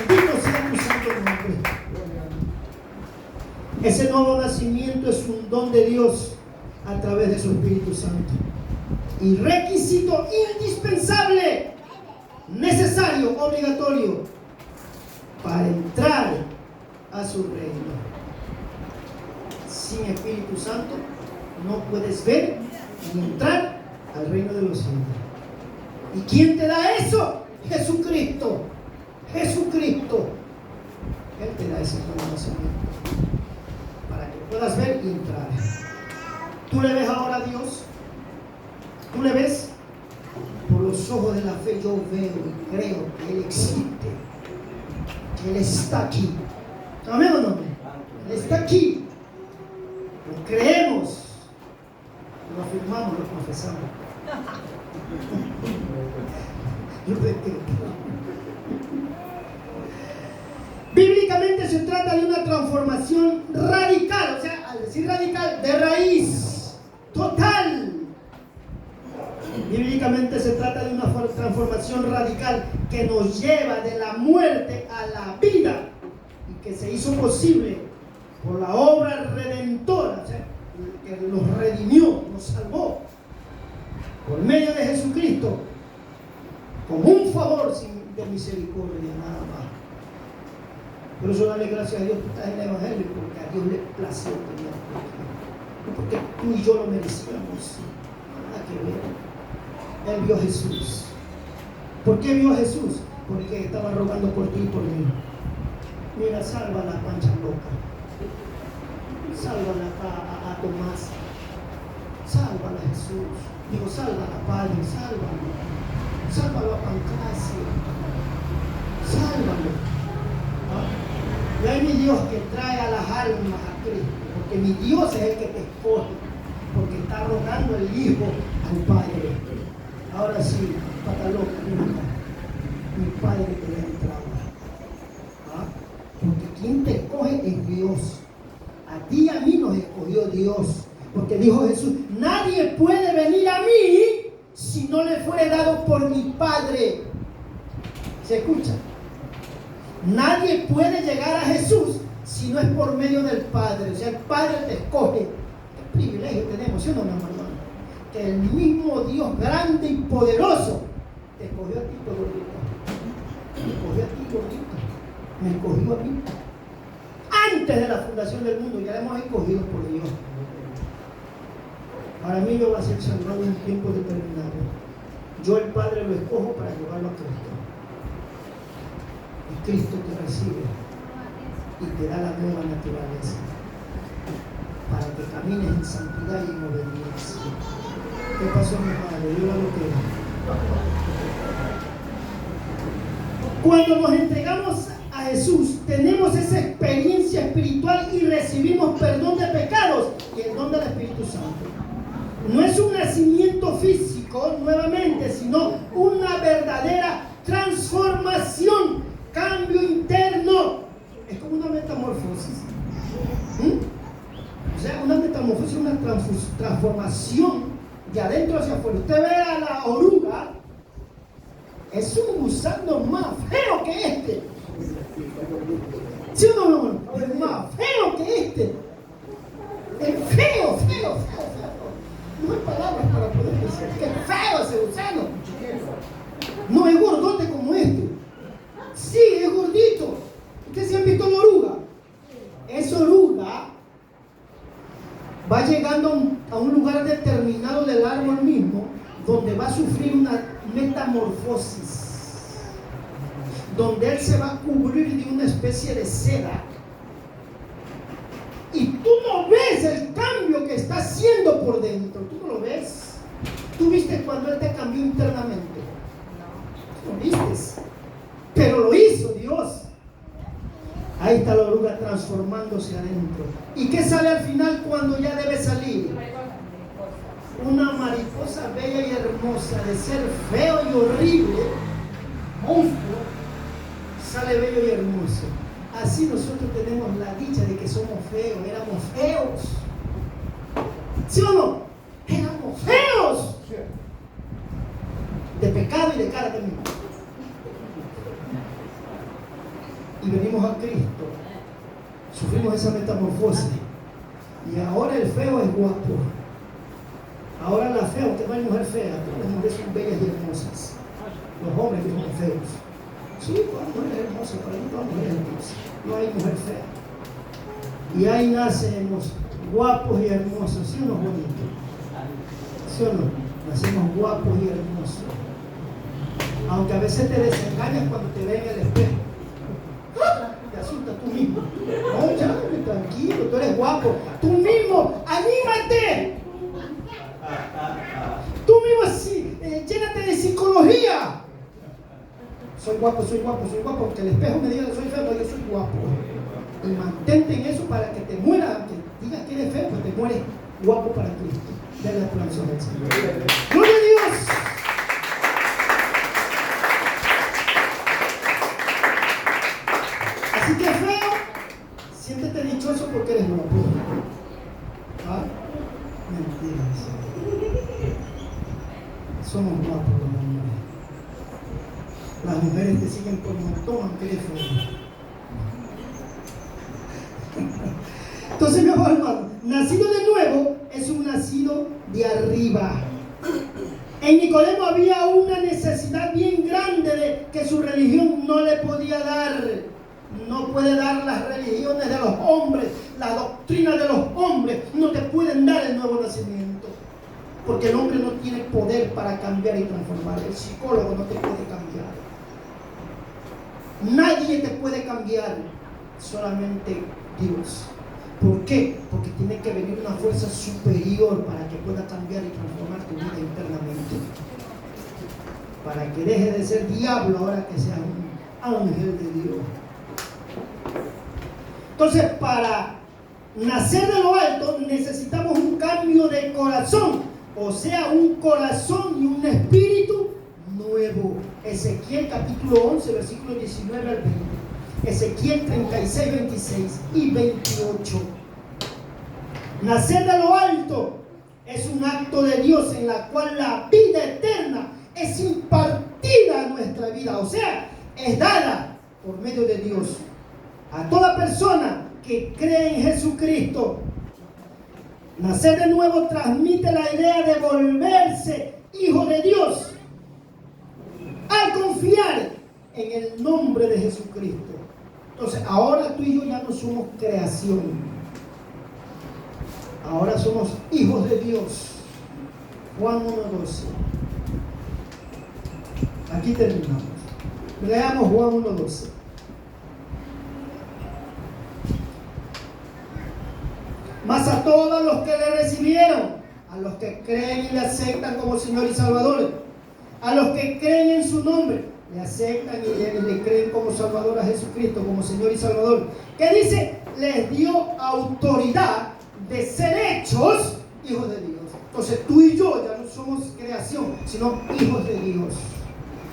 S1: Bendito sea tu santo nombre. Ese nuevo nacimiento es un don de Dios a través de su Espíritu Santo. Y requisito indispensable, necesario, obligatorio, para entrar a su reino. Sin Espíritu Santo no puedes ver ni entrar al reino de los cielos. ¿Y quién te da eso? Jesucristo. Jesucristo. Él te da ese nuevo nacimiento para que puedas ver y entrar. ¿Tú le ves ahora a Dios? ¿Tú le ves? Por los ojos de la fe yo veo y creo que Él existe, que Él está aquí. ¿Amén o no? Él está aquí. Lo creemos, lo afirmamos, lo confesamos. Yo creo. Bíblicamente se trata de una transformación radical, o sea, al decir radical, de raíz, total. Bíblicamente se trata de una transformación radical que nos lleva de la muerte a la vida y que se hizo posible por la obra redentora, o sea, que nos redimió, nos salvó por medio de Jesucristo, como un favor de misericordia, nada más. Por eso dale gracias a Dios que estás en el Evangelio, porque a Dios le plació tenerte aquí. No porque tú y yo lo merecíamos, nada que ver. Él vio a Jesús. ¿Por qué vio a Jesús? Porque estaba rogando por ti y por mí. Mira, salva a la pancha loca. Sálvala a Tomás. Sálvala a Jesús. Digo, sálvala a Padre, sálvalo. Sálvalo a Pancracio. Sálvalo. ¿Ah? Y hay mi Dios que trae a las almas a Cristo. Porque mi Dios es el que te escoge. Porque está rogando el Hijo al Padre. Ahora sí, pataloca, mi Padre te da entrada. ¿Ah? Porque quien te escoge es Dios. A ti y a mí nos escogió Dios. Porque dijo Jesús, nadie puede venir a mí si no le fuere dado por mi Padre. ¿Se escucha? Nadie puede llegar a Jesús si no es por medio del Padre. O sea, el Padre te escoge. Qué privilegio tenemos, ¿sí o no, mi hermano? Que el mismo Dios grande y poderoso te escogió a ti, gordito. Me escogió a ti, gordito. Me escogió a mí. Antes de la fundación del mundo ya hemos escogido por Dios. Para mí yo voy a ser salvado en tiempo determinado. Yo el Padre lo escojo para llevarlo a Cristo. Y Cristo te recibe y te da la nueva naturaleza para que camines en santidad y en obediencia. ¿Qué pasó, mi madre? Yo la loquera. Cuando nos entregamos a Jesús, tenemos esa experiencia espiritual y recibimos perdón de pecados y el don del Espíritu Santo. No es un nacimiento físico, físico nuevamente, sino una verdadera transformación, cambio interno. Es como una metamorfosis. O sea, una metamorfosis, una transformación de adentro hacia afuera. Usted ve a la oruga, es un gusano más feo que este. ¿Sí o no? Es más feo que este. Es feo. No hay palabras para poder decir que es feo ese gusano. No es gordote como este. Sí, es gordito. ¿Ustedes se han visto la oruga? Esa oruga va llegando a un lugar determinado del árbol mismo, donde va a sufrir una metamorfosis, donde él se va a cubrir de una especie de seda. Y tú no ves el cambio que está haciendo por dentro. Tú no lo ves. Tú viste cuando él te cambió internamente. No viste. Pero lo hizo Dios. Ahí está la oruga transformándose adentro. ¿Y qué sale al final cuando ya debe salir? Una mariposa bella y hermosa. De ser feo y horrible, monstruo, sale bello y hermoso. Así nosotros tenemos la dicha de que somos feos. Éramos feos. ¿Sí o no? Éramos feos. De pecado y de cara también. Y venimos a Cristo, sufrimos esa metamorfosis, y ahora el feo es guapo. Ahora la fea, aunque no hay mujer fea, todas las mujeres son bellas y hermosas. Los hombres que son feos. Sí, todas las mujeres hermosas, para mí todas las mujeres hermosas. No hay mujer fea. Y ahí nacemos guapos y hermosos, ¿sí o no, bonito? ¿Sí o no? Nacemos guapos y hermosos. Aunque a veces te desengañas cuando te ven en el espejo. Te asusta tú mismo. No, ya, tranquilo, tú eres guapo. Tú mismo, anímate. Tú mismo, sí, llénate de psicología. Soy guapo, aunque el espejo me diga que soy feo, yo soy guapo. Y mantente en eso para que te mueras, aunque digas que eres feo, pues te mueres guapo para Cristo. Dale la aplauso al Señor. ¡Gloria a Dios! Así que feo, siéntete dichoso porque eres guapo. ¿Ah? Mentiras. Somos guapos los hombres. Las mujeres te siguen por montón aunque eres feo. Entonces, mi amor hermano, nacido de nuevo es un nacido de arriba. En Nicodemo había una necesidad bien grande de que su religión no le podía dar. No puede dar las religiones de los hombres, la doctrina de los hombres, no te pueden dar el nuevo nacimiento. Porque el hombre no tiene poder para cambiar y transformar. El psicólogo no te puede cambiar. Nadie te puede cambiar, solamente Dios. ¿Por qué? Porque tiene que venir una fuerza superior para que pueda cambiar y transformar tu vida internamente. Para que deje de ser diablo ahora que sea un ángel de Dios. Entonces, para nacer de lo alto necesitamos un cambio de corazón, o sea, un corazón y un espíritu nuevo. Ezequiel capítulo 11, versículos 19 al 20. Ezequiel 36, 26 y 28. Nacer de lo alto es un acto de Dios en la cual la vida eterna es impartida a nuestra vida, o sea, es dada por medio de Dios a toda persona que cree en Jesucristo. Nacer de nuevo transmite la idea de volverse hijo de Dios al confiar en el nombre de Jesucristo. Entonces, ahora tú y yo ya no somos creación. Ahora somos hijos de Dios. Juan 1:12. Aquí terminamos. Leamos Juan 1:12. Mas a todos los que le recibieron, a los que creen y le aceptan como Señor y Salvador, a los que creen en su nombre, le aceptan y le creen como Salvador a Jesucristo, como Señor y Salvador, que dice, les dio autoridad de ser hechos hijos de Dios. Entonces tú y yo ya no somos creación, sino hijos de Dios.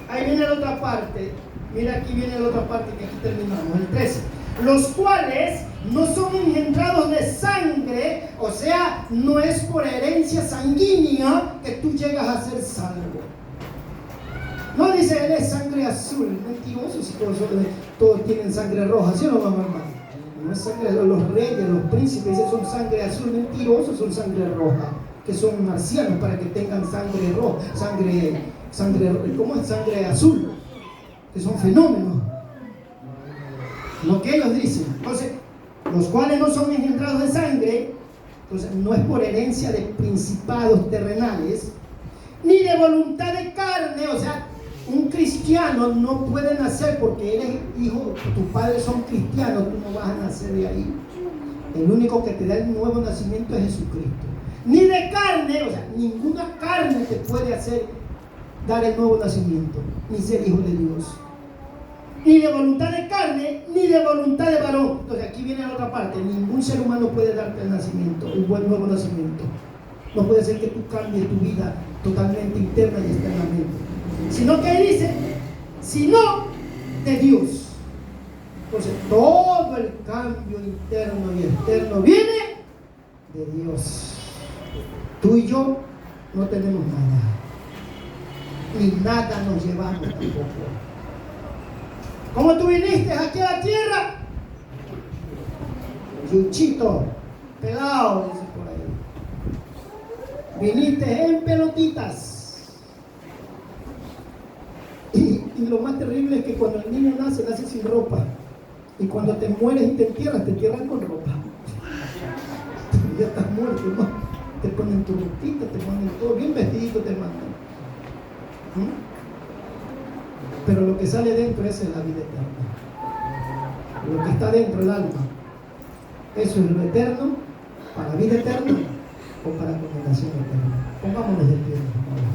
S1: Ahí viene la otra parte. Mira, aquí viene la otra parte que aquí terminamos, el 13. Los cuales no son engendrados de sangre, o sea, no es por herencia sanguínea que tú llegas a ser salvo. No dice, él es sangre azul, mentiroso, si todos tienen sangre roja, ¿sí o no, mamá, hermano? No es sangre, los reyes, los príncipes, esos son sangre azul, mentirosos son sangre roja, que son marcianos para que tengan sangre roja, ¿cómo es? Sangre azul, que son fenómenos. Lo que ellos dicen. Entonces, los cuales no son engendrados de sangre, entonces no es por herencia de principados terrenales, ni de voluntad de carne, o sea, un cristiano no puede nacer porque eres hijo, tus padres son cristianos, tú no vas a nacer de ahí. El único que te da el nuevo nacimiento es Jesucristo. Ni de carne, o sea, ninguna carne te puede hacer dar el nuevo nacimiento, ni ser hijo de Dios. Ni de voluntad de carne, ni de voluntad de varón. Entonces aquí viene la otra parte. Ningún ser humano puede darte el nacimiento, un buen nuevo nacimiento. No puede ser que tú cambies tu vida totalmente interna y externamente. Sino que ahí dice, sino de Dios. Entonces todo el cambio interno y externo viene de Dios. Tú y yo no tenemos nada. Ni nada nos llevamos tampoco. ¿Cómo tú viniste aquí a la tierra? Yuchito, pelado, dice por ahí. Viniste en pelotitas. Y lo más terrible es que cuando el niño nace sin ropa. Y cuando te mueres y te entierran con ropa. Ya estás muerto, ¿no? Te ponen tu ropita, te ponen todo bien vestidito, te mandan. Pero lo que sale dentro, esa es la vida eterna. Lo que está dentro, el alma, eso es lo eterno, para vida eterna o para condenación eterna. Pongámonos de pie, por favor.